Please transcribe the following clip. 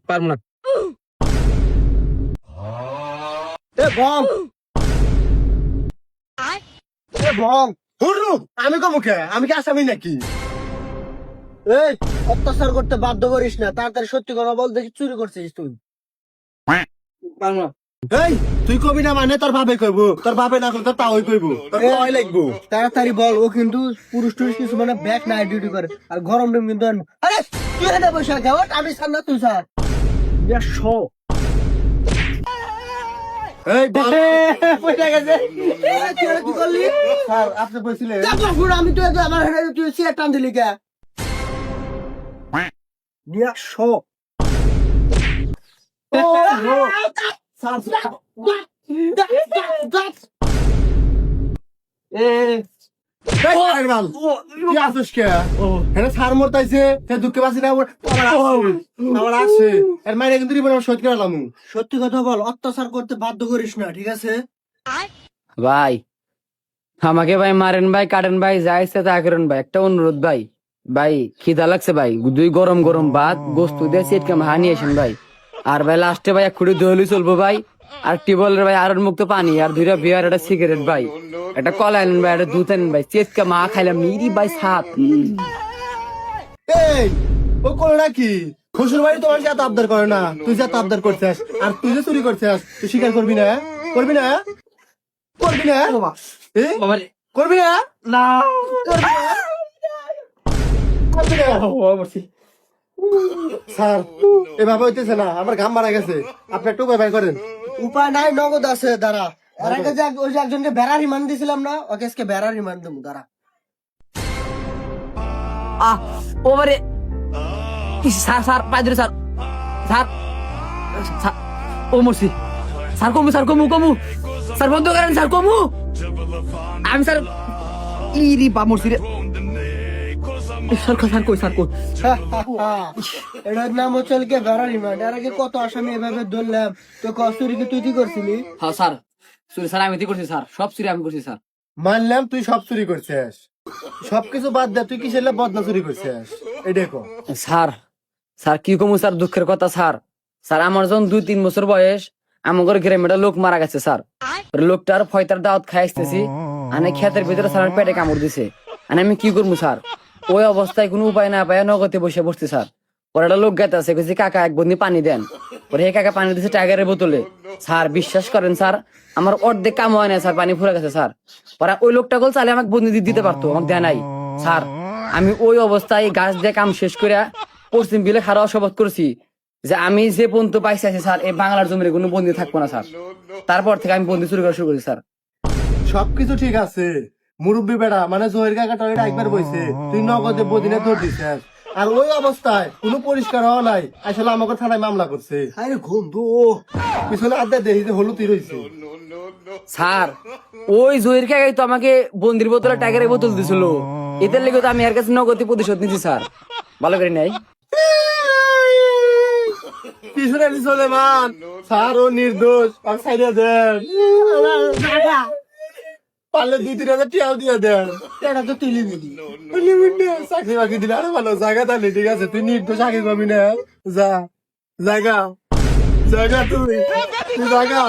পারবো না। এ বং এ বং হুরু আমি কমুখে আমি কি আসামি নাকি? এই অত্যাচার করতে বাধ্য করিস না, তাড়াতাড়ি সত্যি কথা বল, দেখি চুরি করছিস তুই। পারবো না। এই তুই কবি না মানে তোর ভাবে কইবো, তোর ভাবে না করতে তাওই কইবো, তোর ভয় লাগবো। তাড়াতাড়ি বল, ও কিন্তু পুরুষ টুরুষ কিছু মানে ব্যাক নাইট ডিউটি করে আর গরম দিন কিন্তু আরে তুই এখানে বসে যাও, আমি সার না তুই স্যার শো। এই পয়সা গেছে কি করলি স্যার? আপনি বলছিলেন আমি তো আমার তুই সিগারেট টান দিলি কে নিয়া শো। ও স্যার সত্যি কথা বল, অত্যাচার করতে বাধ্য করিস না, ঠিক আছে? ভাই আমাকে ভাই মারেন ভাই, কাটেন ভাই, যা ইচ্ছে তা করেন ভাই, একটা অনুরোধ ভাই, ভাই খিদা লাগছে ভাই, দুই গরম গরম ভাত গোস্ত দিয়ে সিটকে হানি আসেন ভাই, আর ভাই লাস্টে ভাই এক খুঁড়ি দহলি চলবো ভাই, আর টিবলের ভাই আর মুক্ত পানি আর দুইটা বিয়ার একটা সিগারেট ভাই, একটা কলা আনেন ভাই, একটা দুধ আনেন ভাই, চেটকা মা খাইলাম নিরি ভাই সাত। এই ও কোনটা কি শ্বশুর বাড়ি তোমার যা আবদার করে না, তুই যা আবদার করছিস আর তুই যে চুরি করছিস, তুই স্বীকার করবি না? করবি না? করবি না? করবি না? না করবি না? স্যার এভাবে হইতেছে না, আমার ঘাম মারা গেছে, আপনি একটু উপায় করেন। উপায় নাই, নগদ আছে, দাঁড়া। আর একটা যে ওই যে একজনকে বেড়া রিমান্ড দিছিলাম না, ওকে আজকে বেড়া রিমান্ড দেবো, দাঁড়া। ওরে স্যার স্যার পাইদরে স্যার স্যার স্যার, ও মরছি স্যার, কমু স্যার, কমু কমু স্যার, বন্ধ করেন স্যার, কমু আমি স্যার ইরি বা মরছি রে স্যার, স্যার কই স্যার কই। এটার নাম হচ্ছে কি বেড়া রিমান্ড। এর আগে কত আসামি এভাবে ধরলাম, তো কস্তুরি কি তুই কি করছিলি? হ্যাঁ স্যার, চুরি স্যার আমি করছি স্যার, সব চুরি আমি করছি স্যার। মানলাম তুই সব চুরি করছিস, সবকিছু বাদ দে, তুই কিসের বদনা চুরি করছিস এই দেখো। স্যার স্যার কি কমু স্যার, দুঃখের কথা স্যার, স্যার আমার যখন 2-3 বছর বয়স আমার গ্রামে একটা লোক মারা গেছে স্যার, লোকটার ফয়তার দাওয়াত খাই আসতেছি, আনে ক্ষেতের ভিতরে স্যার পেটে কামড় দিছে, আমি কি করবো স্যার? ওই অবস্থায় কোনো উপায় না পায় নগদে বসে বসছে স্যার, পরে একটা লোক গেতে আছে, কইছে কাকা এক বন্দি পানি দেন, পরে হে কাকা পানি দিছে টাইগারের বোতলে, স্যার বিশ্বাস করেন স্যার আমার অর্ধেক কাম হয় না স্যার, পানি ফুরে গেছে স্যার, পরে ওই লোকটা বল চালে আমাকে বন্দি দিতে পারতো, আমাকে দেয় নাই স্যার, আমি ওই অবস্থায় গাছ দিয়ে কাম শেষ করে পশ্চিম বিলে খারাপ শপথ করছি যে আমি যে পর্যন্ত পাইছি আছি স্যার এই বাংলার জমির কোনো বন্দি থাকবো না স্যার, তারপর থেকে আমি বন্দি চুরি করা শুরু করি স্যার। সবকিছু ঠিক আছে, মুরব্বী বেড়া মানে জহির কাকা টয়লেট একবার বইছে, তুই নগদে বদিনে ধর দিছিস, আর ওই অবস্থায় কোনো পরিষ্কার হওয়া নাই, আসলে আমাকে থানায় মামলা করছে। আরে ঘুম তো পিছনে আড্ডা দেখি যে হলুদ রয়েছে। স্যার ওই জহির কাকাই তো আমাকে বন্দির বোতলে টাইগারের বোতল দিছিল, এদের লেগে তো আমি এর কাছে নগদে প্রতিশোধ নিচ্ছি স্যার, ভালো করে নাই। পিছনে চলে মান স্যার, ও নির্দোষ, আর সাইডে দেন, পারলে 2-3 হাজার টাকাও দিয়ে দেন, এটা তো তুলি দিলি চাকরি বাকরি দিলে আরো ভালো, জায়গা তাহলে ঠিক আছে, তুই নির্দোষ আগে পাবি না, যা জায়গা জায়গা তুই জায়গা।